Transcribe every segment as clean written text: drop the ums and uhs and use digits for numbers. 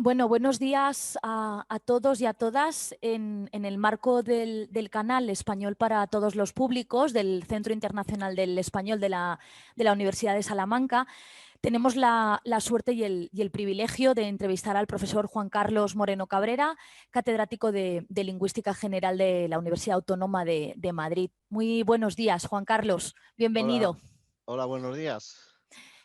Bueno, buenos días a todos y a todas en el marco del canal Español para todos los públicos del Centro Internacional del Español de la Universidad de Salamanca. Tenemos la suerte y el privilegio de entrevistar al profesor Juan Carlos Moreno Cabrera, catedrático de Lingüística General de la Universidad Autónoma de Madrid. Muy buenos días, Juan Carlos. Hola, Bienvenido. hola, buenos días.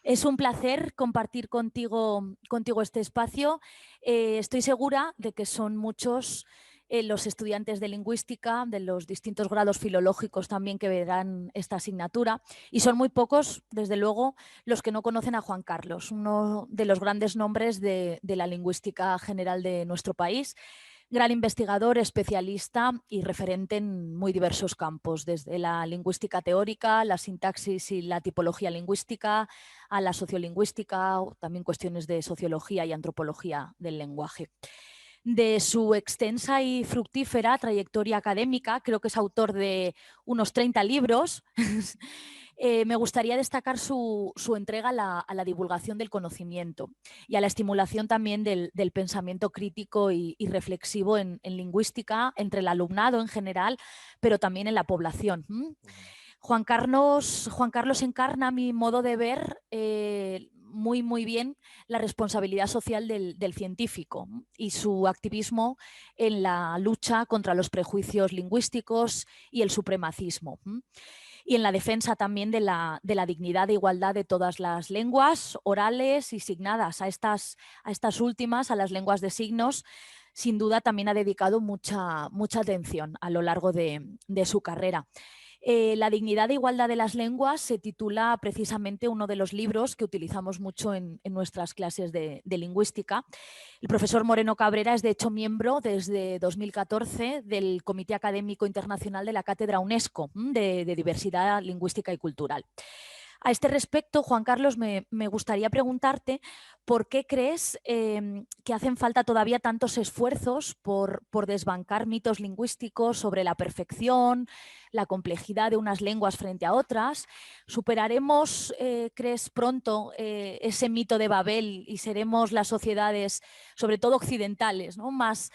Es un placer compartir contigo este espacio. Estoy segura de que son muchos los estudiantes de lingüística, de los distintos grados filológicos también que verán esta asignatura, y son muy pocos, desde luego, los que no conocen a Juan Carlos, uno de los grandes nombres de la lingüística general de nuestro país. Gran investigador, especialista y referente en muy diversos campos, desde la lingüística teórica, la sintaxis y la tipología lingüística, a la sociolingüística, o también cuestiones de sociología y antropología del lenguaje. De su extensa y fructífera trayectoria académica, creo que es autor de unos 30 libros, me gustaría destacar su entrega a la divulgación del conocimiento y a la estimulación también del pensamiento crítico y reflexivo en lingüística entre el alumnado en general, pero también en la población. Ujú. Juan Carlos encarna, a mi modo de ver, muy bien la responsabilidad social del científico y su activismo en la lucha contra los prejuicios lingüísticos y el supremacismo. Y en la defensa también de la dignidad e igualdad de todas las lenguas orales y signadas. A estas últimas, a las lenguas de signos, sin duda también ha dedicado mucha atención a lo largo de su carrera. La dignidad e igualdad de las lenguas se titula precisamente uno de los libros que utilizamos mucho en nuestras clases de lingüística. El profesor Moreno Cabrera es, de hecho, miembro desde 2014 del Comité Académico Internacional de la Cátedra UNESCO de Diversidad Lingüística y Cultural. A este respecto, Juan Carlos, me gustaría preguntarte por qué crees que hacen falta todavía tantos esfuerzos por desbancar mitos lingüísticos sobre la perfección, la complejidad de unas lenguas frente a otras. ¿Superaremos, crees, pronto ese mito de Babel y seremos las sociedades, sobre todo occidentales, ¿no?, más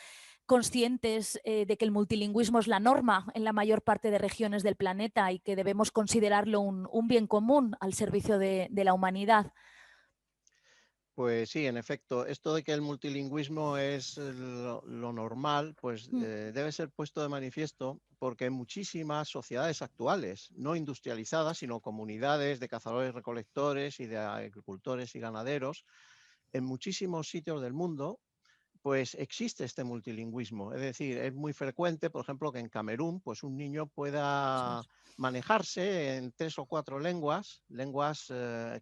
conscientes de que el multilingüismo es la norma en la mayor parte de regiones del planeta y que debemos considerarlo un bien común al servicio de la humanidad? Pues sí, en efecto, esto de que el multilingüismo es lo normal, pues Mm. debe ser puesto de manifiesto porque en muchísimas sociedades actuales, no industrializadas, sino comunidades de cazadores-recolectores y de agricultores y ganaderos, en muchísimos sitios del mundo pues existe este multilingüismo. Es decir, es muy frecuente, por ejemplo, que en Camerún pues un niño Eso pueda es. manejarse en 3 o 4 lenguas,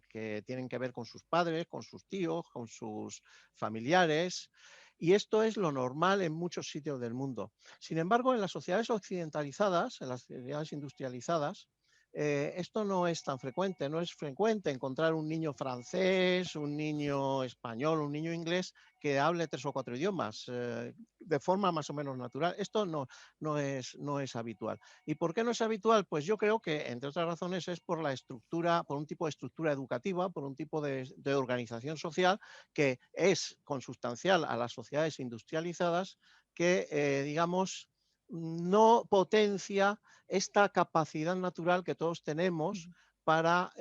que tienen que ver con sus padres, con sus tíos, con sus familiares, y esto es lo normal en muchos sitios del mundo. Sin embargo, en las sociedades occidentalizadas, en las sociedades industrializadas, esto no es tan frecuente. No es frecuente encontrar un niño francés, un niño español, un niño inglés que hable 3 o 4 idiomas de forma más o menos natural. Esto no es habitual. ¿Y por qué no es habitual? Pues yo creo que, entre otras razones, es por la estructura, por un tipo de estructura educativa, por un tipo de organización social que es consustancial a las sociedades industrializadas que, digamos, no potencia esta capacidad natural que todos tenemos para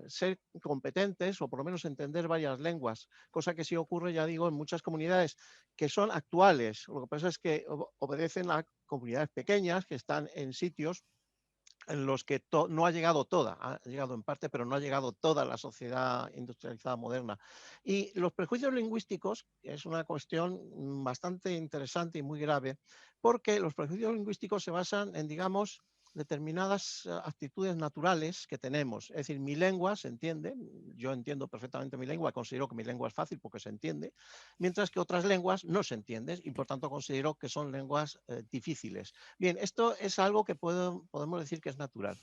ser competentes o por lo menos entender varias lenguas, cosa que sí ocurre, ya digo, en muchas comunidades que son actuales. Lo que pasa es que obedecen a comunidades pequeñas que están en sitios en los que no ha llegado toda, ha llegado en parte, pero no ha llegado toda la sociedad industrializada moderna. Y los prejuicios lingüísticos es una cuestión bastante interesante y muy grave, porque los prejuicios lingüísticos se basan en, digamos, determinadas actitudes naturales que tenemos. Es decir, mi lengua se entiende, yo entiendo perfectamente mi lengua, considero que mi lengua es fácil porque se entiende, mientras que otras lenguas no se entienden y por tanto considero que son lenguas difíciles. Bien, esto es algo que podemos decir que es natural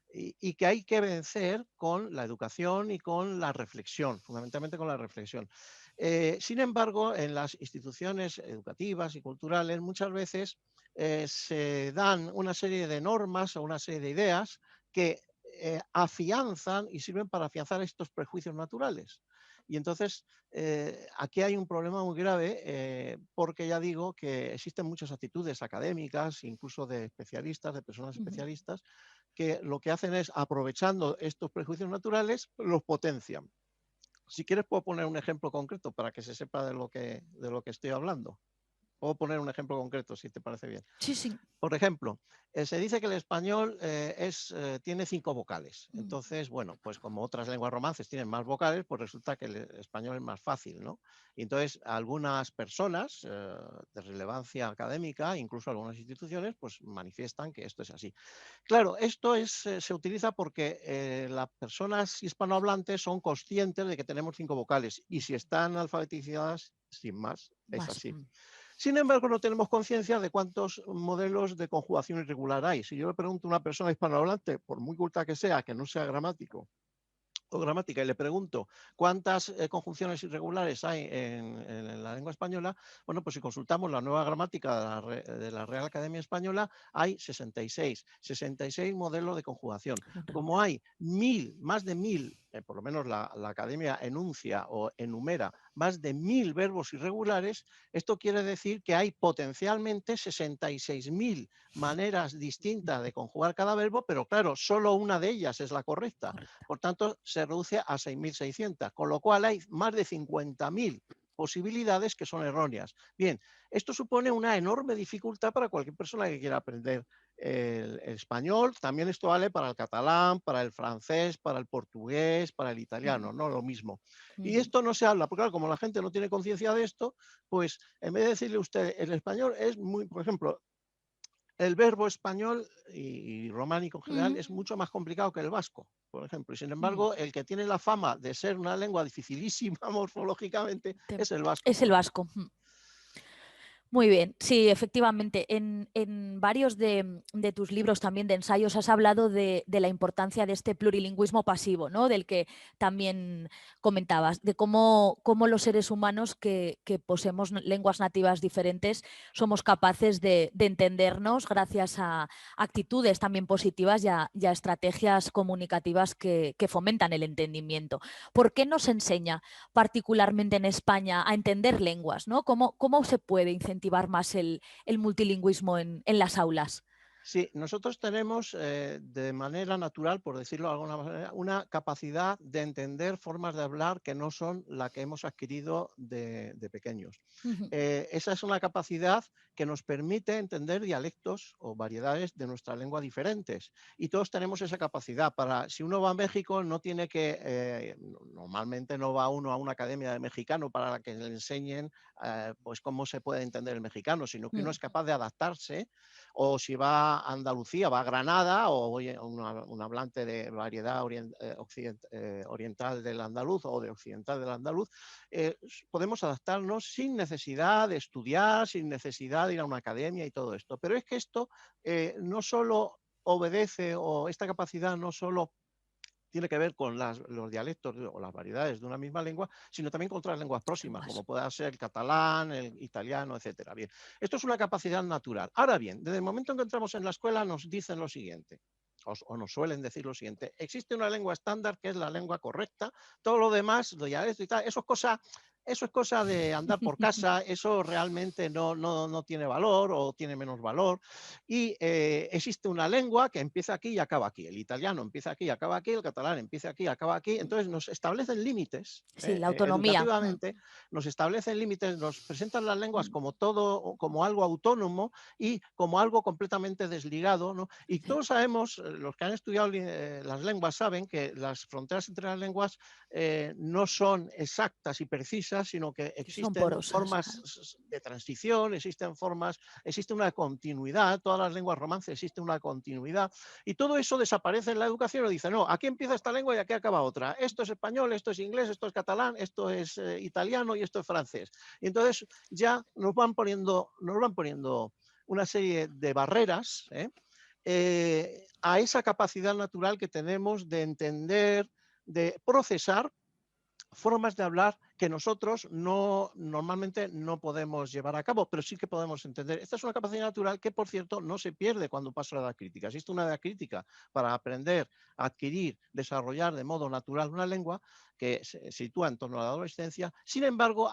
y que hay que vencer con la educación y con la reflexión, fundamentalmente con la reflexión. Sin embargo, en las instituciones educativas y culturales muchas veces se dan una serie de normas o una serie de ideas que afianzan y sirven para afianzar estos prejuicios naturales. Y entonces aquí hay un problema muy grave porque ya digo que existen muchas actitudes académicas, incluso de especialistas, de personas Ujú. especialistas, que lo que hacen es, aprovechando estos prejuicios naturales, los potencian. Si quieres puedo poner un ejemplo concreto para que se sepa de lo que estoy hablando. Puedo poner un ejemplo concreto, si te parece bien. Sí, sí. Por ejemplo, se dice que el español tiene 5 vocales. Mm. Entonces, bueno, pues como otras lenguas romances tienen más vocales, pues resulta que el español es más fácil, ¿no? Y entonces, algunas personas de relevancia académica, incluso algunas instituciones, pues manifiestan que esto es así. Claro, esto se utiliza porque las personas hispanohablantes son conscientes de que tenemos 5 vocales y si están alfabetizadas, sin más, es Más. así. Sin embargo, no tenemos conciencia de cuántos modelos de conjugación irregular hay. Si yo le pregunto a una persona hispanohablante, por muy culta que no sea gramático o gramática, y le pregunto cuántas conjunciones irregulares hay en la lengua española, bueno, pues si consultamos la nueva gramática de la Real Academia Española, hay 66 modelos de conjugación. Como hay más de 1000, por lo menos la Academia enuncia o enumera más de 1000 verbos irregulares, esto quiere decir que hay potencialmente 66.000 maneras distintas de conjugar cada verbo, pero claro, solo una de ellas es la correcta. Correcta. Por tanto, se reduce a 6.600, con lo cual hay más de 50.000 posibilidades que son erróneas. Bien, esto supone una enorme dificultad para cualquier persona que quiera aprender el español. También esto vale para el catalán, para el francés, para el portugués, para el italiano, no lo mismo. Y Ujú. esto no se habla, porque claro, como la gente no tiene conciencia de esto, pues en vez de decirle usted, el español es muy, por ejemplo, el verbo español y románico en general Ujú. es mucho más complicado que el vasco, por ejemplo. Y sin Mm. embargo, el que tiene la fama de ser una lengua dificilísima morfológicamente Te- es el vasco, Es el por ejemplo. vasco. Muy bien, sí, efectivamente. En varios de tus libros también de ensayos has hablado de la importancia de este plurilingüismo pasivo, ¿no? Del que también comentabas, de cómo los seres humanos que poseemos lenguas nativas diferentes somos capaces de entendernos gracias a actitudes también positivas y a estrategias comunicativas que fomentan el entendimiento. ¿Por qué no se enseña particularmente en España a entender lenguas, ¿no? ¿Cómo se puede incentivar más el multilingüismo en las aulas? Sí, nosotros tenemos de manera natural, por decirlo de alguna manera, una capacidad de entender formas de hablar que no son la que hemos adquirido de pequeños. Ujú. Esa es una capacidad que nos permite entender dialectos o variedades de nuestra lengua diferentes. Y todos tenemos esa capacidad. Si uno va a México, no tiene que, normalmente no va uno a una academia de mexicano para que le enseñen pues cómo se puede entender el mexicano, sino que uno Mm. es capaz de adaptarse, o si va a Andalucía, va a Granada, o un hablante de variedad oriental del andaluz o de occidental del andaluz, podemos adaptarnos sin necesidad de estudiar, sin necesidad de ir a una academia y todo esto. Pero es que esto no solo obedece, o esta capacidad no solo tiene que ver con los dialectos o las variedades de una misma lengua, sino también con otras lenguas próximas, Lenguas. como pueda ser el catalán, el italiano, etcétera. Bien, esto es una capacidad natural. Ahora bien, desde el momento en que entramos en la escuela nos dicen lo siguiente, o nos suelen decir lo siguiente: existe una lengua estándar que es la lengua correcta, todo lo demás, lo dialecto y tal, eso es cosa de andar por casa, eso realmente no tiene valor o tiene menos valor. Y existe una lengua que empieza aquí y acaba aquí. El italiano empieza aquí y acaba aquí, el catalán empieza aquí y acaba aquí. Entonces nos establecen límites, Sí, la autonomía. educativamente, nos establecen límites, nos presentan las lenguas Mm. como todo, como algo autónomo y como algo completamente desligado, ¿no? Y Sí, todos sabemos, los que han estudiado las lenguas saben que las fronteras entre las lenguas no son exactas y precisas, sino que que son existen porosas. formas de transición, existe una continuidad, todas las lenguas romances existe una continuidad, y todo eso desaparece en la educación y dice, no, aquí empieza esta lengua y aquí acaba otra. Esto es español, esto es inglés, esto es catalán, esto es italiano y esto es francés. Y entonces ya nos van poniendo una serie de barreras a esa capacidad natural que tenemos de entender, de procesar formas de hablar que nosotros normalmente no podemos llevar a cabo, pero sí que podemos entender. Esta es una capacidad natural que, por cierto, no se pierde cuando pasa la edad crítica. Existe una edad crítica para aprender, adquirir, desarrollar de modo natural una lengua que se sitúa en torno a la adolescencia. Sin embargo,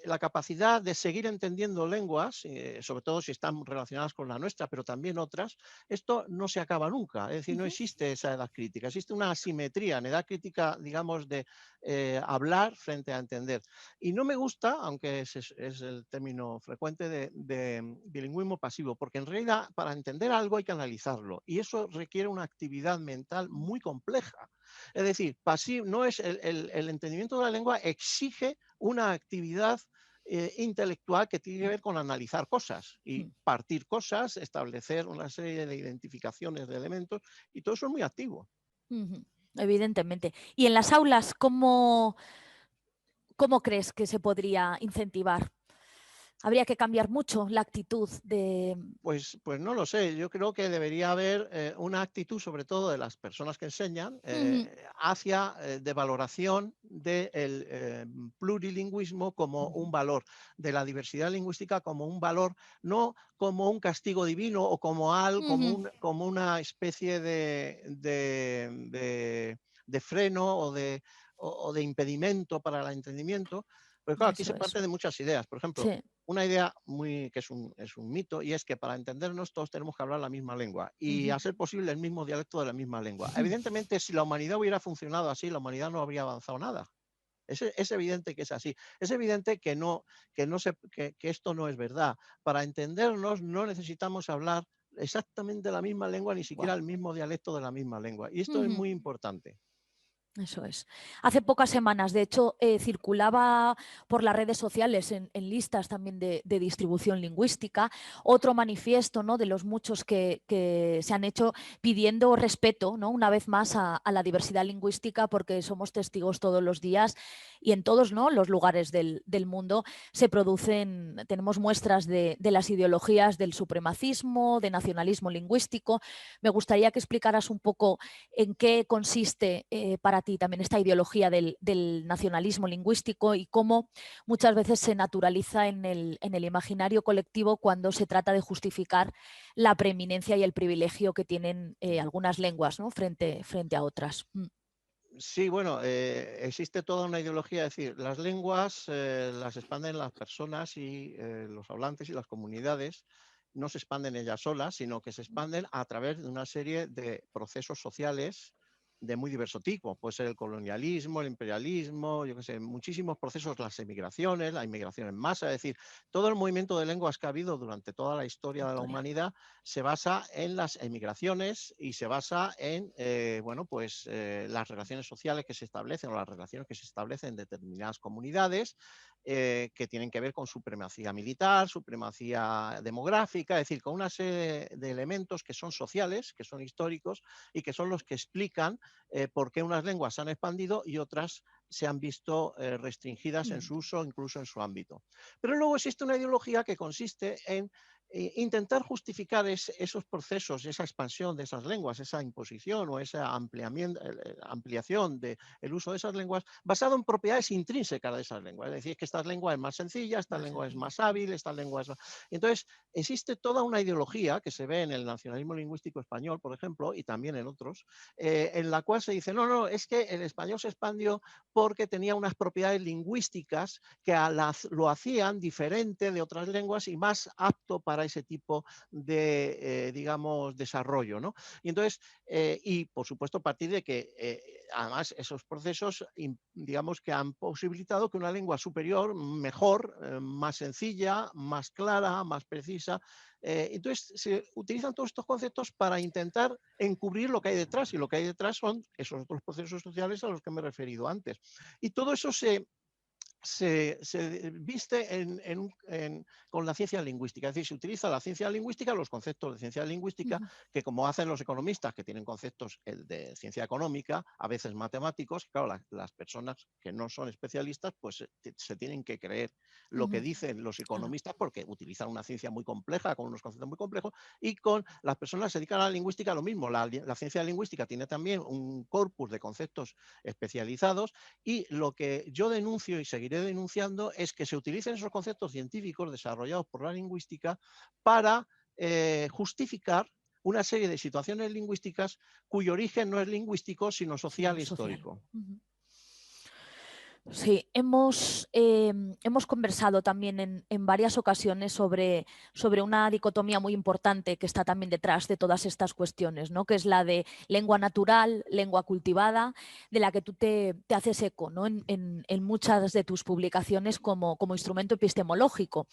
la capacidad de seguir entendiendo lenguas, sobre todo si están relacionadas con la nuestra, pero también otras, esto no se acaba nunca. Es decir, no Ujú. existe esa edad crítica. Existe una asimetría en edad crítica, digamos, de hablar frente a entender. Y no me gusta, aunque es el término frecuente, de bilingüismo pasivo, porque en realidad para entender algo hay que analizarlo y eso requiere una actividad mental muy compleja. Es decir, pasivo, no es el entendimiento de la lengua exige una actividad intelectual que tiene que ver con analizar cosas y partir cosas, establecer una serie de identificaciones de elementos y todo eso es muy activo. Ujú. Evidentemente. Y en las aulas, ¿cómo crees que se podría incentivar? ¿Habría que cambiar mucho la actitud de... Pues no lo sé, yo creo que debería haber una actitud, sobre todo de las personas que enseñan, Ujú, hacia de valoración del plurilingüismo como ujú, un valor, de la diversidad lingüística como un valor, no como un castigo divino o como, ujú. como una especie de freno o de impedimento para el entendimiento. Pero claro, aquí Eso se es. parte de muchas ideas. Por ejemplo, Sí. una idea que es un mito y es que para entendernos todos tenemos que hablar la misma lengua y Ujú. a ser posible el mismo dialecto de la misma lengua. Evidentemente, si la humanidad hubiera funcionado así, la humanidad no habría avanzado nada. Es evidente que es así. Es evidente que esto no es verdad. Para entendernos no necesitamos hablar exactamente la misma lengua, ni siquiera Guau. el mismo dialecto de la misma lengua. Y esto es Ujú. muy importante. Eso es. Hace pocas semanas, de hecho, circulaba por las redes sociales en listas también de distribución lingüística otro manifiesto, ¿no?, de los muchos que se han hecho pidiendo respeto, ¿no?, una vez más a la diversidad lingüística, porque somos testigos todos los días y en todos, ¿no?, los lugares del mundo se producen, tenemos muestras de las ideologías del supremacismo, de nacionalismo lingüístico. Me gustaría que explicaras un poco en qué consiste para ti también esta ideología del nacionalismo lingüístico y cómo muchas veces se naturaliza en el imaginario colectivo cuando se trata de justificar la preeminencia y el privilegio que tienen algunas lenguas, ¿no?, frente a otras. Sí, bueno, existe toda una ideología, es decir, las lenguas las expanden las personas y los hablantes y las comunidades, no se expanden ellas solas, sino que se expanden a través de una serie de procesos sociales de muy diverso tipo. Puede ser el colonialismo, el imperialismo, yo qué sé, muchísimos procesos, las emigraciones, la inmigración en masa, es decir, todo el movimiento de lenguas que ha habido durante toda la historia de la Historia. humanidad se basa en las emigraciones y se basa en bueno, pues, las relaciones sociales que se establecen o las relaciones que se establecen en determinadas comunidades que tienen que ver con supremacía militar, supremacía demográfica, es decir, con una serie de elementos que son sociales, que son históricos y que son los que explican por qué unas lenguas se han expandido y otras se han visto restringidas en su uso, incluso en su ámbito. Pero luego existe una ideología que consiste en intentar justificar esos procesos, esa expansión de esas lenguas, esa imposición o esa ampliación del uso de esas lenguas basado en propiedades intrínsecas de esas lenguas. Es decir, que esta lengua es más sencilla, esta Más lengua es sencilla. más hábil, esta lengua es... Entonces, existe toda una ideología que se ve en el nacionalismo lingüístico español, por ejemplo, y también en otros, en la cual se dice, no, no, es que el español se expandió porque tenía unas propiedades lingüísticas que lo hacían diferente de otras lenguas y más apto para ese tipo de, digamos, desarrollo, ¿no? Y entonces, y por supuesto, a partir de que, además, esos procesos, digamos, que han posibilitado que una lengua superior, mejor, más sencilla, más clara, más precisa, entonces se utilizan todos estos conceptos para intentar encubrir lo que hay detrás, y lo que hay detrás son esos otros procesos sociales a los que me he referido antes. Y todo eso se viste con la ciencia lingüística. Es decir, se utiliza la ciencia lingüística, los conceptos de ciencia lingüística, Ujú. que como hacen los economistas, que tienen conceptos de ciencia económica, a veces matemáticos, claro, las personas que no son especialistas, pues se tienen que creer lo que Ujú. dicen los Claro. economistas porque utilizan una ciencia muy compleja, con unos conceptos muy complejos, y con las personas que se dedican a la lingüística lo mismo. La ciencia lingüística tiene también un corpus de conceptos especializados, y lo que yo denuncio y seguiré denunciando es que se utilicen esos conceptos científicos desarrollados por la lingüística para justificar una serie de situaciones lingüísticas cuyo origen no es lingüístico, sino social Sino e social. histórico. Ujú. Sí, hemos conversado también en varias ocasiones sobre una dicotomía muy importante que está también detrás de todas estas cuestiones, ¿no? Que es la de lengua natural, lengua cultivada, de la que tú te haces eco, ¿no? En muchas de tus publicaciones como instrumento epistemológico.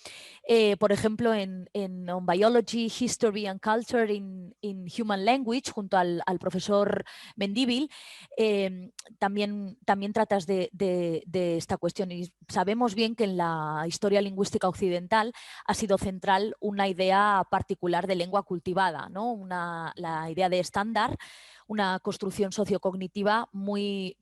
Por ejemplo, On Biology, History and Culture in Human Language, junto al profesor Mendívil, también tratas de esta cuestión, y sabemos bien que en la historia lingüística occidental ha sido central una idea particular de lengua cultivada, ¿no? La idea de estándar, una construcción sociocognitiva muy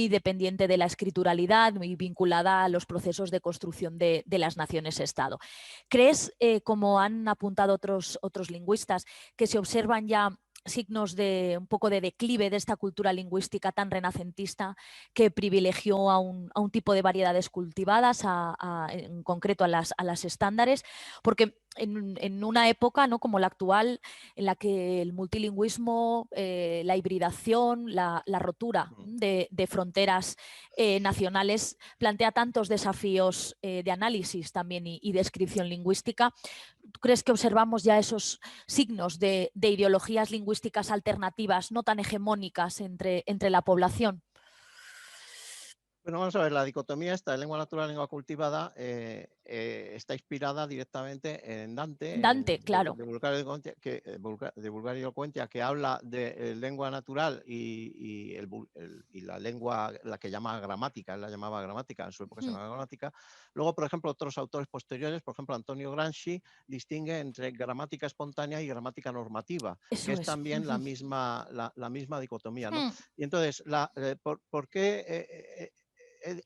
dependiente de la escrituralidad, muy vinculada a los procesos de construcción de las naciones-estado. ¿Crees, como han apuntado otros lingüistas, que se observan ya signos de un poco de declive de esta cultura lingüística tan renacentista que privilegió a un tipo de variedades cultivadas, en concreto a las estándares? Porque en una época, ¿no?, como la actual, en la que el multilingüismo, la hibridación, la rotura de fronteras nacionales plantea tantos desafíos de análisis también y descripción lingüística, ¿tú crees que observamos ya esos signos de ideologías lingüísticas alternativas no tan hegemónicas entre la población? Bueno, vamos a ver, la dicotomía esta de lengua natural, lengua cultivada, está inspirada directamente en Dante, Dante, claro. de Vulgario y Elocuentia, de Vulgario y Elocuentia, que habla de lengua natural y la lengua, la que llama gramática, él la llamaba gramática, en su época se Mm, llamaba gramática. Luego, por ejemplo, otros autores posteriores, por ejemplo, Antonio Gramsci, distingue entre gramática espontánea y gramática normativa, que eso es es. también la misma dicotomía, ¿no? Mm, Y entonces, ¿por qué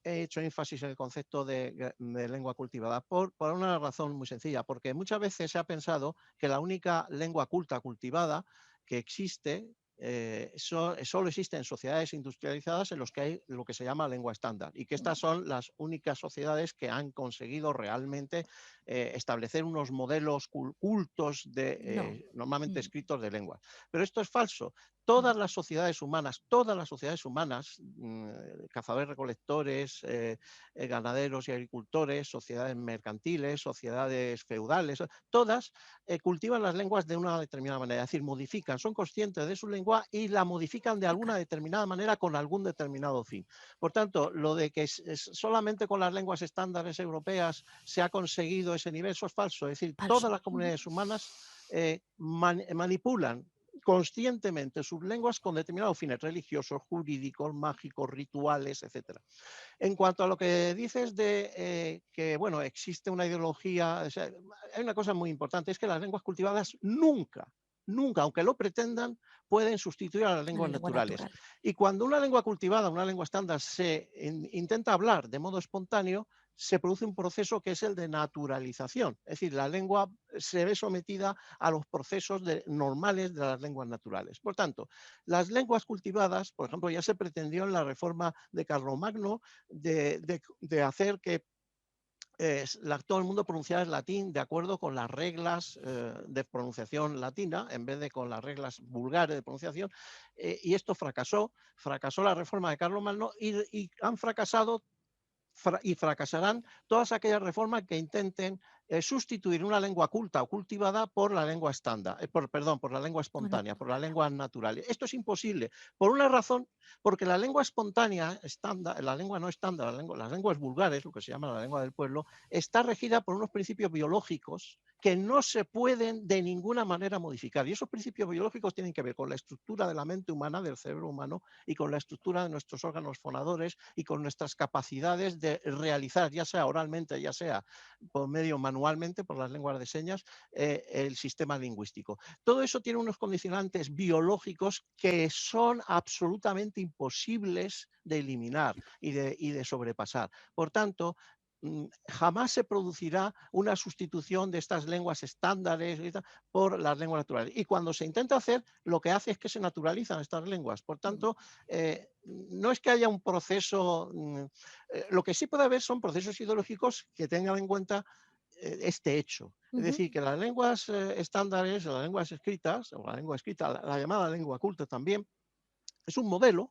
he hecho énfasis en el concepto de lengua cultivada? Por una razón muy sencilla, porque muchas veces se ha pensado que la única lengua culta cultivada que existe solo existe en sociedades industrializadas en los que hay lo que se llama lengua estándar, y que estas son las únicas sociedades que han conseguido realmente establecer unos modelos cultos no. normalmente Mm, escritos de lengua. Pero esto es falso. mm, Todas las sociedades humanas, cazadores recolectores, ganaderos y agricultores, sociedades mercantiles, sociedades feudales, todas cultivan las lenguas de una determinada manera, es decir, modifican, son conscientes de su lengua y la modifican de alguna determinada manera con algún determinado fin. Por tanto, lo de que solamente con las lenguas estándares europeas se ha conseguido ese nivel, eso es falso. Es decir, todas falso. las comunidades humanas manipulan conscientemente sus lenguas con determinados fines religiosos, jurídicos, mágicos, rituales, etcétera. En cuanto a lo que dices de que, bueno, existe una ideología, o sea, hay una cosa muy importante, es que las lenguas cultivadas nunca, aunque lo pretendan, pueden sustituir a las A la lenguas lengua naturales. natural. Y cuando una lengua cultivada, una lengua estándar, intenta hablar de modo espontáneo, se produce un proceso que es el de naturalización. Es decir, la lengua se ve sometida a los procesos normales de las lenguas naturales. Por tanto, las lenguas cultivadas, por ejemplo, ya se pretendió en la reforma de Carlomagno de hacer que todo el mundo pronunciara el latín de acuerdo con las reglas de pronunciación latina, en vez de con las reglas vulgares de pronunciación, y esto fracasó la reforma de Carlomagno, y han fracasado y fracasarán todas aquellas reformas que intenten sustituir una lengua culta o cultivada por la lengua estándar, por la lengua Bueno, espontánea, por la lengua natural. Esto es imposible, por una razón, porque la lengua espontánea, estándar, la lengua no estándar, las lenguas vulgares, lo que se llama la lengua del pueblo, está regida por unos principios biológicos que no se pueden de ninguna manera modificar. Y esos principios biológicos tienen que ver con la estructura de la mente humana, del cerebro humano, y con la estructura de nuestros órganos fonadores y con nuestras capacidades de realizar, ya sea oralmente, ya sea por medio manualmente, por las lenguas de señas, el sistema lingüístico. Todo eso tiene unos condicionantes biológicos que son absolutamente imposibles de eliminar y de sobrepasar. Por tanto, jamás se producirá una sustitución de estas lenguas estándares por las lenguas naturales. Y cuando se intenta hacer, lo que hace es que se naturalizan estas lenguas. Por tanto, no es que haya un proceso, lo que sí puede haber son procesos ideológicos que tengan en cuenta este hecho. Es decir, que las lenguas estándares, las lenguas escritas, o la lengua escrita, la llamada lengua culta también, es un modelo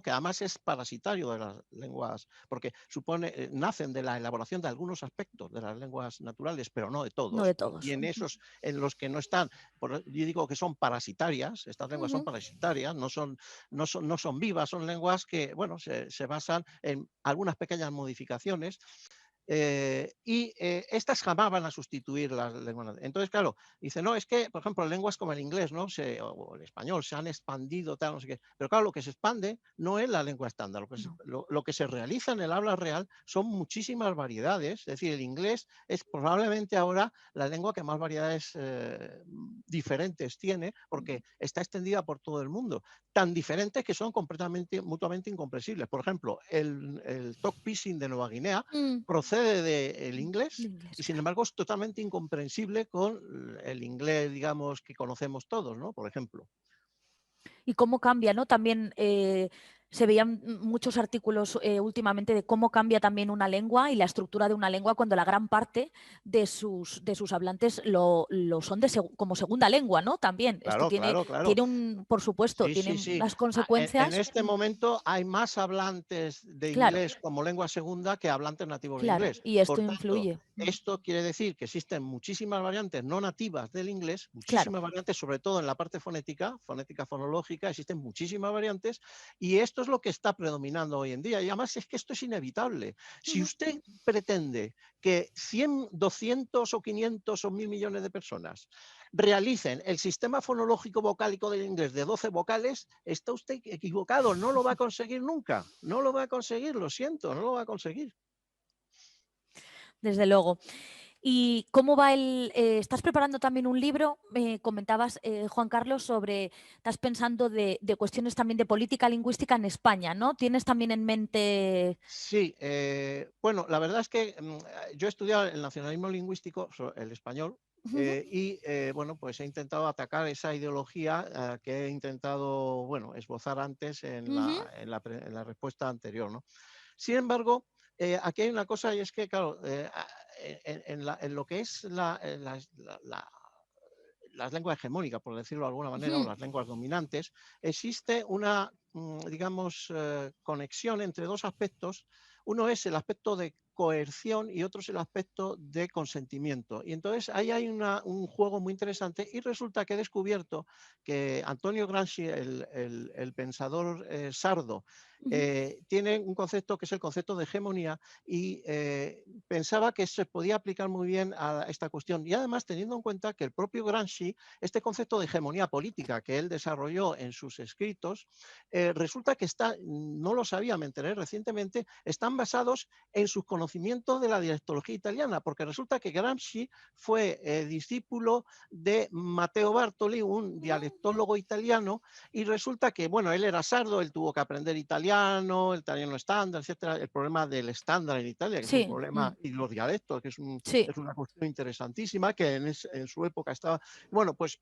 que además es parasitario de las lenguas, porque supone, nacen de la elaboración de algunos aspectos de las lenguas naturales, pero no de No todos. de Y todos. en esos en los que no están, yo digo que son parasitarias, estas lenguas son parasitarias, no son vivas, son lenguas que, bueno, se basan en algunas pequeñas modificaciones estas jamás van a sustituir las lenguas. Entonces, claro, dice, no, es que, por ejemplo, lenguas como el inglés, ¿no? O el español se han expandido, tal, no sé qué. Pero claro, lo que se expande no es la lengua estándar. No. Lo que se realiza en el habla real son muchísimas variedades. Es decir, el inglés es probablemente ahora la lengua que más variedades diferentes tiene, porque está extendida por todo el mundo. Tan diferentes que son completamente, mutuamente incomprensibles. Por ejemplo, el talk pissing de Nueva Guinea procede del inglés Inglés, y sin claro. embargo es totalmente incomprensible con el inglés, digamos, que conocemos todos, ¿no? Por ejemplo. Y cómo cambia, ¿no? También se veían muchos artículos últimamente de cómo cambia también una lengua y la estructura de una lengua cuando la gran parte de sus hablantes lo son como segunda lengua, ¿no? También. Esto Claro, claro, claro. tiene por supuesto, Sí, tiene sí, sí. unas En consecuencias. este momento hay más hablantes de Claro, inglés como lengua segunda que hablantes nativos de claro. inglés. Y esto Por tanto, influye. esto quiere decir que existen muchísimas variantes no nativas del inglés, Claro. muchísimas variantes, sobre todo en la parte fonética, fonética fonológica, existen muchísimas variantes y esto es lo que está predominando hoy en día. Y además es que esto es inevitable. Si usted pretende que 100, 200 o 500 o 1000 millones de personas realicen el sistema fonológico vocálico del inglés de 12 vocales, está usted equivocado, no lo va a conseguir nunca, no lo va a conseguir, lo siento, no lo va a conseguir. Desde luego. ¿Y cómo va estás preparando también un libro? Me comentabas, Juan Carlos, estás pensando de cuestiones también de política lingüística en España, ¿no? ¿Tienes también en mente? Sí, bueno, la verdad es que yo he estudiado el nacionalismo lingüístico, el español, bueno, pues he intentado atacar esa ideología que he intentado, bueno, esbozar antes en la respuesta anterior, ¿no? Sin embargo, aquí hay una cosa y es que, claro, en lo que es las lenguas hegemónicas, por decirlo de alguna manera, o las lenguas dominantes, existe una, digamos, conexión entre dos aspectos. Uno es el aspecto de coerción y otro es el aspecto de consentimiento. Y entonces ahí hay un juego muy interesante y resulta que he descubierto que Antonio Gramsci, el pensador sardo, tiene un concepto que es el concepto de hegemonía y pensaba que se podía aplicar muy bien a esta cuestión. Y además teniendo en cuenta que el propio Gramsci, este concepto de hegemonía política que él desarrolló en sus escritos, resulta que no lo sabía, me enteré recientemente, están basados en sus conocimientos de la dialectología italiana, porque resulta que Gramsci fue discípulo de Matteo Bartoli, un dialectólogo italiano, y resulta que, bueno, él era sardo, él tuvo que aprender italiano, el italiano estándar, etcétera, el problema del estándar en Italia, que es un Sí, problema, y los dialectos, que sí. es una cuestión interesantísima, que en su época estaba, bueno, pues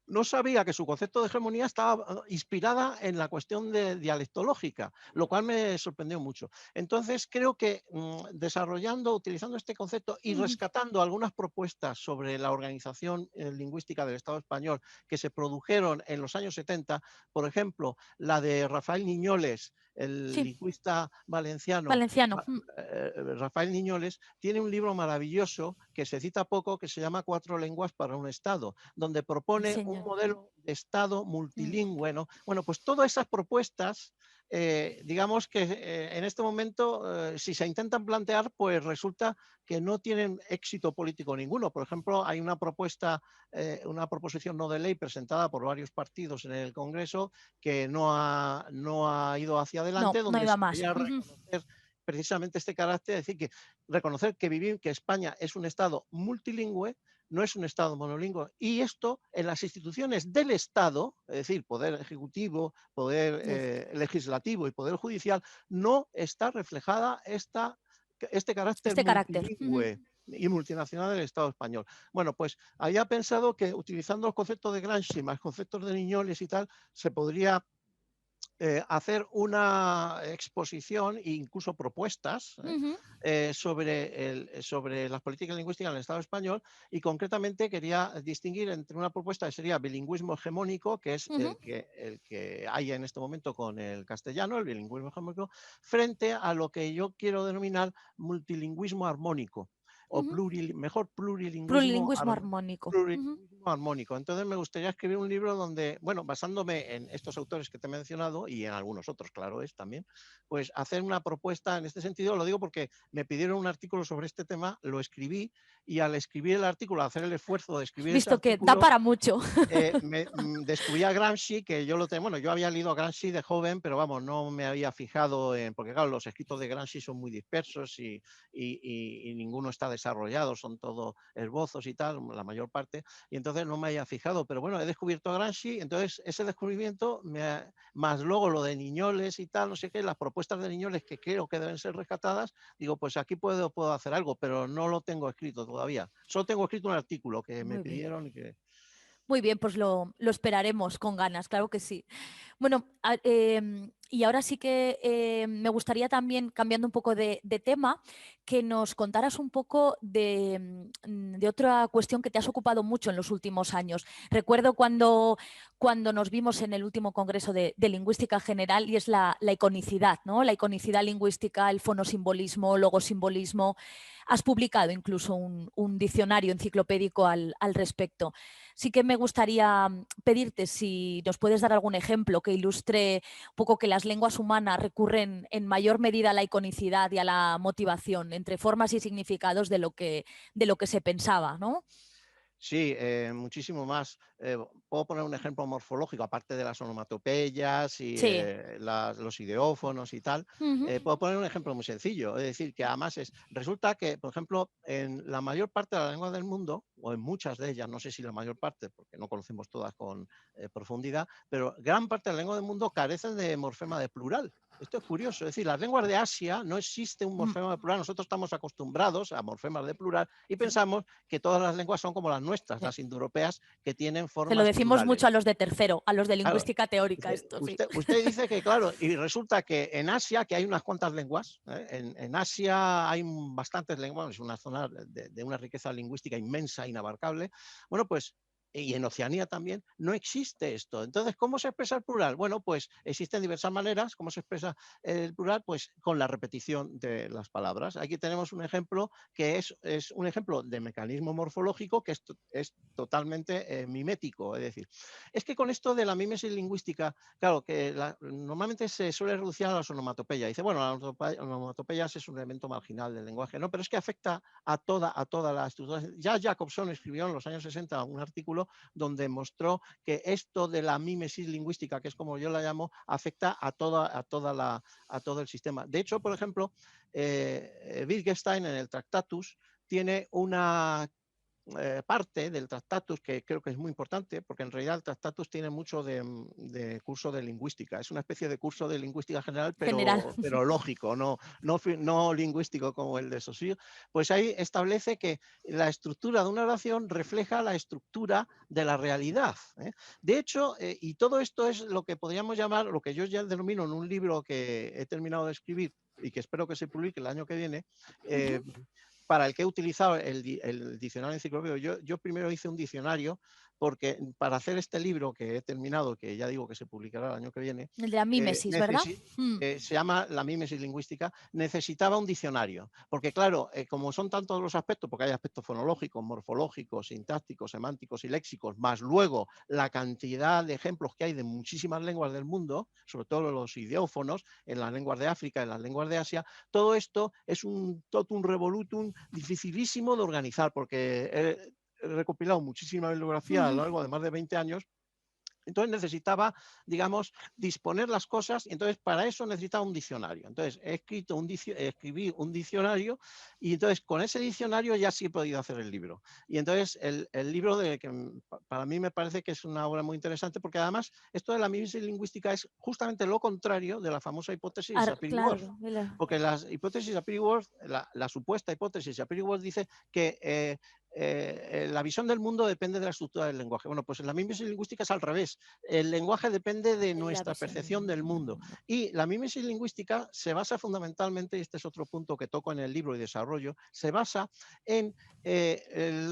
no sabía que su concepto de hegemonía estaba inspirada en la cuestión dialectológica, lo cual me sorprendió mucho. Entonces, creo que utilizando este concepto y rescatando algunas propuestas sobre la organización lingüística del Estado español que se produjeron en los años 70, por ejemplo, la de Rafael Niñoles, el Sí, lingüista valenciano, valenciano. Rafael Niñoles, tiene un libro maravilloso que se cita poco que se llama Cuatro lenguas para un Estado, donde propone un Señor. modelo de Estado multilingüe, ¿no? Bueno, pues todas esas propuestas digamos que en este momento, si se intentan plantear, pues resulta que no tienen éxito político ninguno. Por ejemplo, hay una proposición no de ley presentada por varios partidos en el Congreso que no ha ido hacia No, adelante, no donde iba se más. quería reconocer precisamente este carácter, es decir, que reconocer que España es un Estado multilingüe, no es un Estado monolingüe, y esto en las instituciones del Estado, es decir, poder ejecutivo, poder legislativo y poder judicial, no está reflejada este carácter Este carácter. multilingüe y multinacional del Estado español. Bueno, pues había pensado que utilizando los conceptos de Gramsci más conceptos de Niñoles y tal, se podría hacer una exposición e incluso propuestas sobre las políticas lingüísticas en el Estado español, y concretamente quería distinguir entre una propuesta que sería bilingüismo hegemónico, que es el que hay en este momento con el castellano, el bilingüismo hegemónico, frente a lo que yo quiero denominar multilingüismo armónico o mejor plurilingüismo Plurilingüismo armónico. armónico. Entonces me gustaría escribir un libro donde, bueno, basándome en estos autores que te he mencionado y en algunos otros, claro es también, pues hacer una propuesta en este sentido. Lo digo porque me pidieron un artículo sobre este tema, lo escribí, y al escribir el artículo, hacer el esfuerzo de Has escribir ese visto que da artículo, para mucho. descubrí a Gramsci, que yo lo tengo, bueno, yo había leído a Gramsci de joven, pero vamos, no me había fijado porque claro, los escritos de Gramsci son muy dispersos y ninguno está desarrollado, son todo esbozos y tal, la mayor parte, y entonces no me había fijado, pero bueno, he descubierto a Gramsci, entonces ese descubrimiento, más luego lo de Niñoles y tal, no sé qué, las propuestas de Niñoles que creo que deben ser rescatadas, digo, pues aquí puedo hacer algo, pero no lo tengo escrito todavía. Solo tengo escrito un artículo que me Muy bien. pidieron y que... Muy bien, pues lo esperaremos con ganas, claro que sí. Bueno, y ahora sí que me gustaría también, cambiando un poco de tema, que nos contaras un poco de otra cuestión que te has ocupado mucho en los últimos años. Recuerdo cuando nos vimos en el último Congreso de Lingüística General, y es la iconicidad, ¿no? La iconicidad lingüística, el fonosimbolismo, logosimbolismo. Has publicado incluso un diccionario enciclopédico al respecto. Sí que me gustaría pedirte si nos puedes dar algún ejemplo que ilustre un poco que las lenguas humanas recurren en mayor medida a la iconicidad y a la motivación entre formas y significados de lo que se pensaba, ¿no? Sí, muchísimo más. Puedo poner un ejemplo morfológico, aparte de las onomatopeyas y Sí. los ideófonos y tal. Puedo poner un ejemplo muy sencillo, es decir, que además resulta que, por ejemplo, en la mayor parte de las lenguas del mundo, o en muchas de ellas, no sé si la mayor parte, porque no conocemos todas con profundidad, pero gran parte de las lenguas del mundo carecen de morfema de plural. Esto es curioso, es decir, las lenguas de Asia no existe un morfema de plural. Nosotros estamos acostumbrados a morfemas de plural y pensamos que todas las lenguas son como las nuestras, las indoeuropeas, que tienen Se lo formas decimos mucho a plurales. los de tercero, a los de Claro, lingüística teórica, dice, esto sí. usted dice que, claro, y resulta que en Asia, que hay unas cuantas lenguas, en Asia hay bastantes lenguas, es una zona de una riqueza lingüística inmensa, inabarcable. Bueno, pues y en Oceanía también, no existe esto. Entonces, ¿cómo se expresa el plural? Bueno, pues existen diversas maneras. ¿Cómo se expresa el plural? Pues con la repetición de las palabras. Aquí tenemos un ejemplo que es un ejemplo de mecanismo morfológico que es totalmente mimético. Es decir, es que con esto de la mímesis lingüística, claro, que normalmente se suele reducir a las onomatopeyas. Dice, bueno, las onomatopeyas es un elemento marginal del lenguaje, ¿no? Pero es que afecta a toda la estructura. Ya Jacobson escribió en los años 60 un artículo donde mostró que esto de la mímesis lingüística, que es como yo la llamo, afecta a todo el sistema. De hecho, por ejemplo, Wittgenstein en el Tractatus tiene una parte del Tractatus que creo que es muy importante, porque en realidad el Tractatus tiene mucho de curso de lingüística. Es una especie de curso de lingüística general, General. pero lógico, no lingüístico como el de Saussure. Pues ahí establece que la estructura de una oración refleja la estructura de la realidad. De hecho, y todo esto es lo que podríamos llamar, lo que yo ya denomino en un libro que he terminado de escribir y que espero que se publique el año que viene, para el que he utilizado el diccionario enciclopédico. Yo primero hice un diccionario porque para hacer este libro que he terminado, que ya digo que se publicará el año que viene, El de la mímesis, ¿verdad? se llama La mímesis lingüística, necesitaba un diccionario, porque claro, como son tantos los aspectos, porque hay aspectos fonológicos, morfológicos, sintácticos, semánticos y léxicos, más luego la cantidad de ejemplos que hay de muchísimas lenguas del mundo, sobre todo los idiófonos, en las lenguas de África, en las lenguas de Asia, todo esto es un totum revolutum dificilísimo de organizar, porque he recopilado muchísima bibliografía a lo largo de más de 20 años. Entonces necesitaba, digamos, disponer las cosas, y entonces para eso necesitaba un diccionario. Entonces escribí un diccionario, y entonces con ese diccionario ya sí he podido hacer el libro. Y entonces el libro que para mí me parece que es una obra muy interesante, porque además esto de la mímesis lingüística es justamente lo contrario de la famosa hipótesis de Sapir-Whorf. Claro. Porque la hipótesis de Sapir-Whorf, la supuesta hipótesis de Sapir-Whorf dice que la visión del mundo depende de la estructura del lenguaje. Bueno, pues en la mímesis lingüística es al revés. El lenguaje depende de nuestra percepción del mundo. Y la mímesis lingüística se basa fundamentalmente, y este es otro punto que toco en el libro y desarrollo, se basa en, en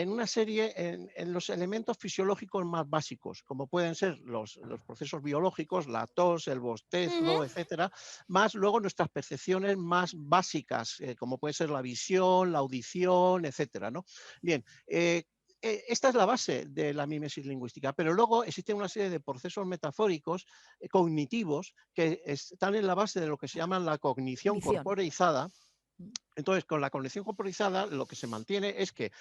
una serie, en los elementos fisiológicos más básicos, como pueden ser los procesos biológicos, la tos, el bostezo, etcétera, más luego nuestras percepciones más básicas, como puede ser la visión, la audición, etcétera, ¿no? Bien, esta es la base de la mímesis lingüística, pero luego existe una serie de procesos metafóricos, cognitivos, que están en la base de lo que se llama la cognición corporeizada. Entonces, con la cognición corporizada, lo que se mantiene es que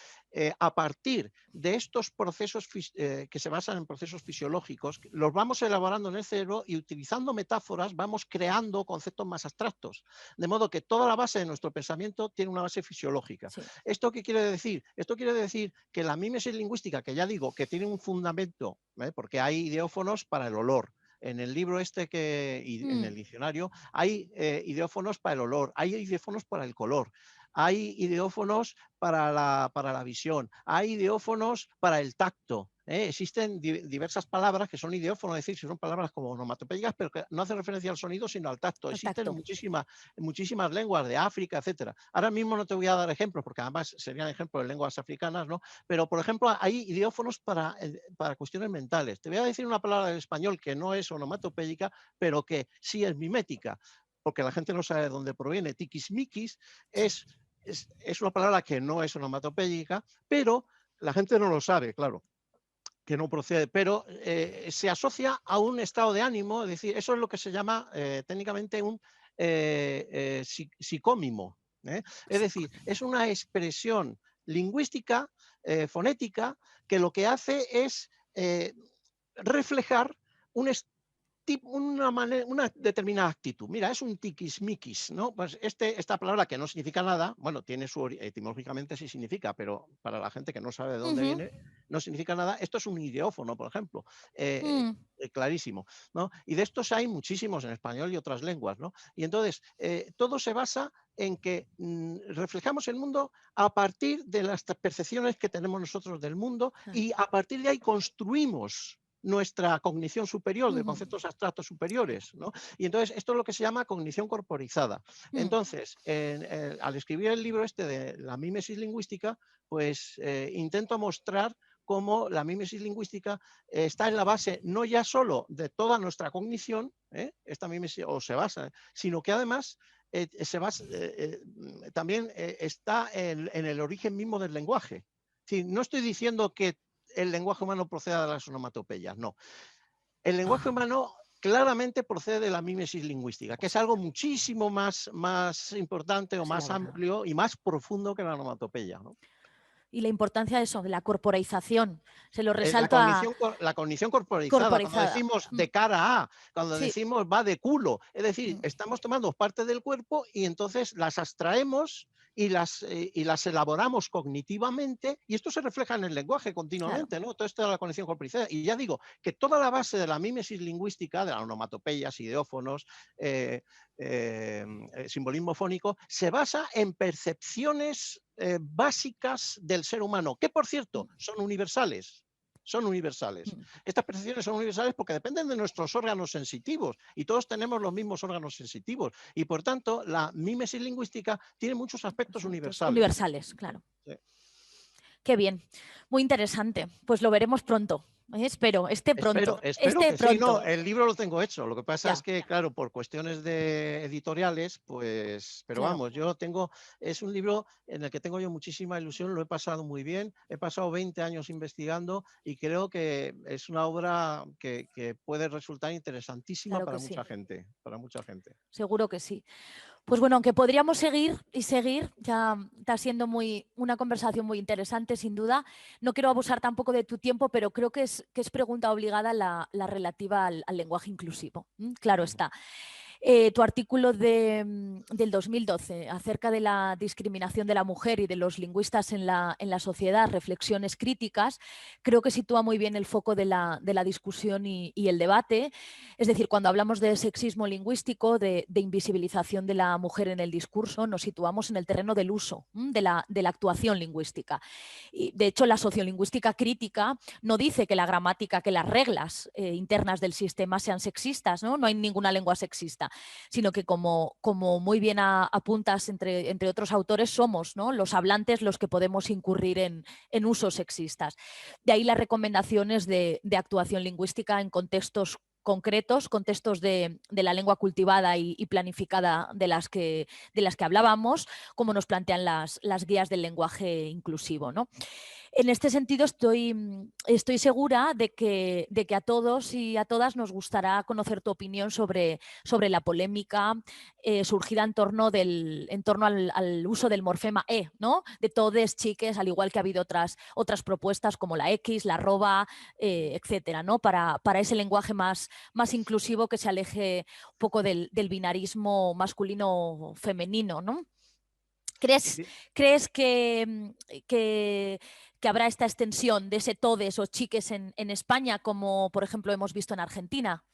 a partir de estos procesos que se basan en procesos fisiológicos, los vamos elaborando en el cerebro, y utilizando metáforas vamos creando conceptos más abstractos. De modo que toda la base de nuestro pensamiento tiene una base fisiológica. Sí. ¿Esto qué quiere decir? Esto quiere decir que la mímesis lingüística, que ya digo que tiene un fundamento, porque hay ideófonos para el olor. En el libro en el diccionario, hay ideófonos para el olor, hay ideófonos para el color, hay ideófonos para la visión, hay ideófonos para el tacto. Existen diversas palabras que son ideófonos, es decir, que son palabras como onomatopéyicas, pero que no hacen referencia al sonido, sino al tacto. Existen muchísimas lenguas de África, etcétera. Ahora mismo no te voy a dar ejemplos, porque además serían ejemplos de lenguas africanas, ¿no? Pero, por ejemplo, hay ideófonos para cuestiones mentales. Te voy a decir una palabra del español que no es onomatopéyica, pero que sí es mimética, porque la gente no sabe de dónde proviene. Tiquismiquis es una palabra que no es onomatopéyica, pero la gente no lo sabe, claro, que no procede, pero se asocia a un estado de ánimo, es decir, eso es lo que se llama técnicamente un psicómimo. Es decir, es una expresión lingüística, fonética, que lo que hace es reflejar una determinada actitud. Mira, es un tiquismiquis, ¿no? Pues esta palabra, que no significa nada, bueno, tiene etimológicamente sí significa, pero para la gente que no sabe de dónde viene, no significa nada. Esto es un ideófono, por ejemplo, clarísimo, ¿no? Y de estos hay muchísimos en español y otras lenguas, ¿no? Y entonces, todo se basa en que reflejamos el mundo a partir de las percepciones que tenemos nosotros del mundo, y a partir de ahí construimos nuestra cognición superior, de conceptos abstractos superiores, ¿no? Y entonces esto es lo que se llama cognición corporizada. Entonces, al escribir el libro este de la mímesis lingüística, pues intento mostrar cómo la mímesis lingüística está en la base no ya solo de toda nuestra cognición, esta mímesis, o se basa, sino que además también está en el origen mismo del lenguaje. Sí, no estoy diciendo que el lenguaje humano proceda de las onomatopeyas, no. El lenguaje humano claramente procede de la mímesis lingüística, que es algo muchísimo más importante o más amplio y más profundo que la onomatopeya, ¿no? Y la importancia de eso, de la corporalización. Se lo resalto la cognición corporizada. Cuando decimos de cara a, cuando decimos va de culo, es decir, estamos tomando parte del cuerpo y entonces las abstraemos y las elaboramos cognitivamente, y esto se refleja en el lenguaje continuamente, ¿no? Todo esto de la cognición corporizada. Y ya digo que toda la base de la mímesis lingüística, de las onomatopeyas, ideófonos, simbolismo fónico, se basa en percepciones básicas del ser humano, que por cierto son universales. Son universales. Estas percepciones son universales porque dependen de nuestros órganos sensitivos, y todos tenemos los mismos órganos sensitivos, y por tanto la mímesis lingüística tiene muchos aspectos universales. Universales, claro. Sí. Qué bien, muy interesante. Pues lo veremos pronto. Espero, Espero esté que sí. No, pronto. el libro lo tengo hecho. Lo que pasa es Ya, que, claro, por cuestiones de editoriales, pues, pero claro, vamos, es un libro en el que tengo yo muchísima ilusión, lo he pasado muy bien, he pasado 20 años investigando y creo que es una obra que puede resultar interesantísima claro para que sí, mucha gente, para mucha gente. seguro que sí. Pues bueno, aunque podríamos seguir y seguir, ya está siendo una conversación muy interesante, sin duda. No quiero abusar tampoco de tu tiempo, pero creo que es pregunta obligada la relativa al lenguaje inclusivo. Claro Ujú. está. Tu artículo del 2012 acerca de la discriminación de la mujer y de los lingüistas en la sociedad, reflexiones críticas, creo que sitúa muy bien el foco de la discusión y el debate. Es decir, cuando hablamos de sexismo lingüístico, de invisibilización de la mujer en el discurso, nos situamos en el terreno del uso, de la actuación lingüística. Y, de hecho, la sociolingüística crítica no dice que la gramática, que las reglas internas del sistema sean sexistas, ¿no? No hay ninguna lengua sexista, sino que como muy bien apuntas entre otros autores, somos, ¿no?, los hablantes los que podemos incurrir en usos sexistas. De ahí las recomendaciones de actuación lingüística en contextos concretos, contextos de la lengua cultivada y planificada de las que hablábamos, como nos plantean las guías del lenguaje inclusivo, ¿no? En este sentido, estoy segura de que a todos y a todas nos gustará conocer tu opinión sobre la polémica surgida en torno al uso del morfema E, ¿no? De todes, chiques, al igual que ha habido otras propuestas como la X, la arroba, etcétera, ¿no? Para ese lenguaje más inclusivo que se aleje un poco del binarismo masculino-femenino, ¿no? ¿Crees, Sí. crees que habrá esta extensión de ese todes o chiques en España, como por ejemplo hemos visto en Argentina?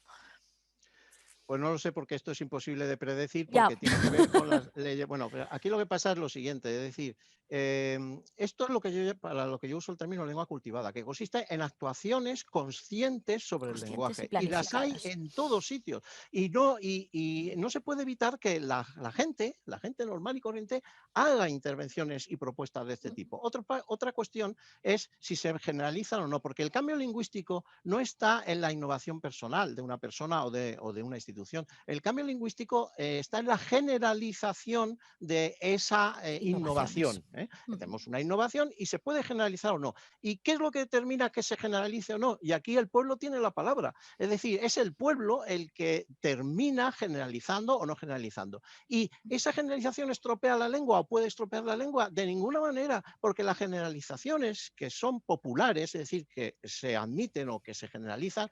Pues no lo sé porque esto es imposible de predecir Ya, porque tiene que ver con las leyes. Bueno, pero aquí lo que pasa es lo siguiente, es decir, esto es lo que para lo que yo uso el término lengua cultivada, que consiste en actuaciones conscientes sobre el conscientes y lenguaje y las hay planificadas. en todos sitios y no se puede evitar que la gente normal y corriente haga intervenciones y propuestas de este tipo. Otra cuestión es si se generalizan o no, porque el cambio lingüístico no está en la innovación personal de una persona o de una institución. El cambio lingüístico está en la generalización de esa Innovaciones. innovación. Tenemos una innovación y se puede generalizar o no. ¿Y qué es lo que determina que se generalice o no? Y aquí el pueblo tiene la palabra. Es decir, es el pueblo el que termina generalizando o no generalizando. ¿Y esa generalización estropea la lengua o puede estropear la lengua? De ninguna manera, porque las generalizaciones que son populares, es decir, que se admiten o que se generalizan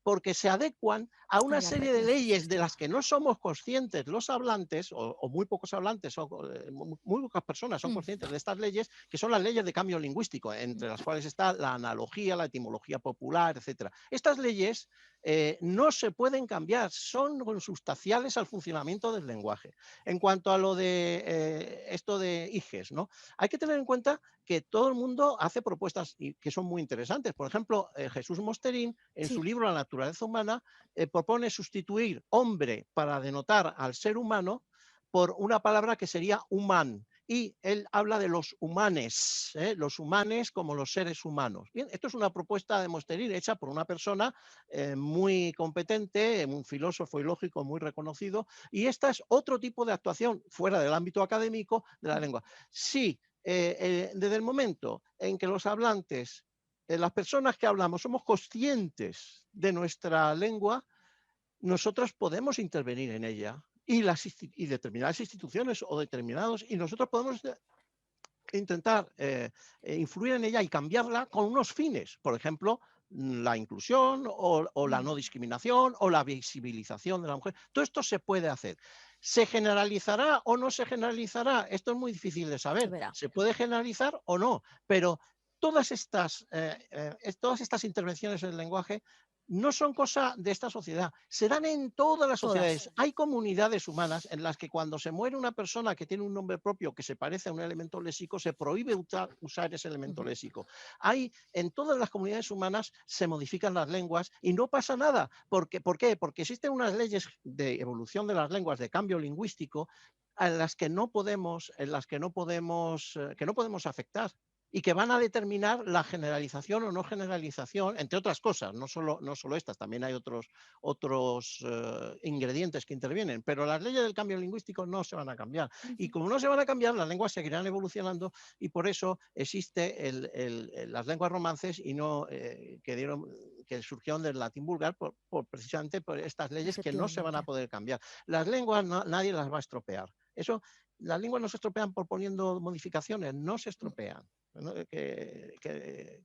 porque se adecuan a A una las serie de reglas del leyes de las sistema. que no somos conscientes los hablantes, o muy pocos hablantes, o muy pocas personas son Mm, conscientes de estas leyes, que son las leyes de cambio lingüístico, entre las cuales está la analogía, la etimología popular, etcétera. Estas leyes no se pueden cambiar, son consustanciales al funcionamiento del lenguaje. En cuanto a lo de esto de IGES, ¿no? Hay que tener en cuenta que todo el mundo hace propuestas que son muy interesantes. Por ejemplo, Jesús Mosterín, en sí, su libro La naturaleza humana, propone sustituir hombre para denotar al ser humano por una palabra que sería humán. Y él habla de los humanes como los seres humanos. Bien, esto es una propuesta de Mosterín hecha por una persona muy competente, un filósofo y lógico muy reconocido, y esta es otro tipo de actuación fuera del ámbito académico de la lengua. Sí, desde el momento en que los hablantes, las personas que hablamos, somos conscientes de nuestra lengua, nosotros podemos intervenir en ella y determinadas instituciones o determinados, y nosotros podemos intentar influir en ella y cambiarla con unos fines, por ejemplo, la inclusión o la mm, no discriminación o la visibilización de la mujer. Todo esto se puede hacer. ¿Se generalizará o no se generalizará? Esto es muy difícil de se saber. verá. Se puede generalizar o no, pero todas estas intervenciones en el lenguaje no son cosa de esta sociedad, se dan en todas las Todas. sociedades. Hay comunidades humanas en las que cuando se muere una persona que tiene un nombre propio que se parece a un elemento léxico, se prohíbe usar ese elemento Ujú. léxico. En todas las comunidades humanas se modifican las lenguas y no pasa nada. ¿Por qué? Porque existen unas leyes de evolución de las lenguas, de cambio lingüístico, en las que no podemos afectar. y que van a determinar la generalización o no generalización, entre otras cosas, no solo estas, también hay otros ingredientes que intervienen, pero las leyes del cambio lingüístico no se van a cambiar. Y como no se van a cambiar, las lenguas seguirán evolucionando y por eso existe las lenguas romances y no que surgieron del latín vulgar precisamente por estas leyes que no se van a poder cambiar. Las lenguas nadie las va a estropear. Eso, las lenguas no se estropean por poniendo modificaciones, no se estropean. ¿No? Que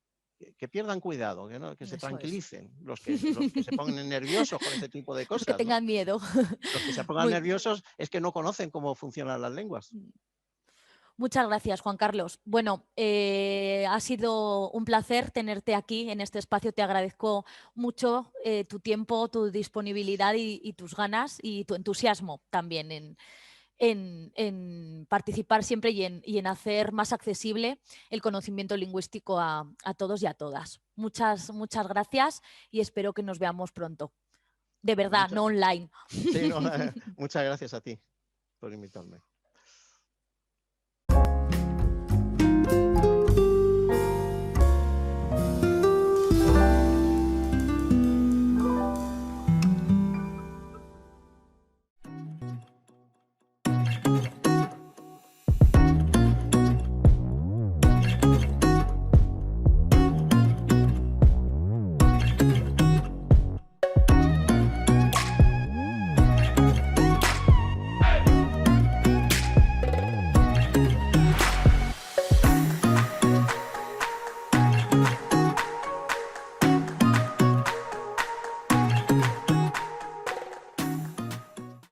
pierdan cuidado, que se tranquilicen los que se pongan nerviosos con este tipo de Los que cosas. ¿No? tengan miedo. Los que se pongan nerviosos es que no conocen cómo funcionan las lenguas. Muchas gracias, Juan Carlos. Bueno, ha sido un placer tenerte aquí en este espacio. Te agradezco mucho tu tiempo, tu disponibilidad y tus ganas y tu entusiasmo también en participar siempre y en hacer más accesible el conocimiento lingüístico a todos y a todas. Muchas gracias y espero que nos veamos pronto. De verdad, no online. Sí, no, muchas gracias a ti por invitarme.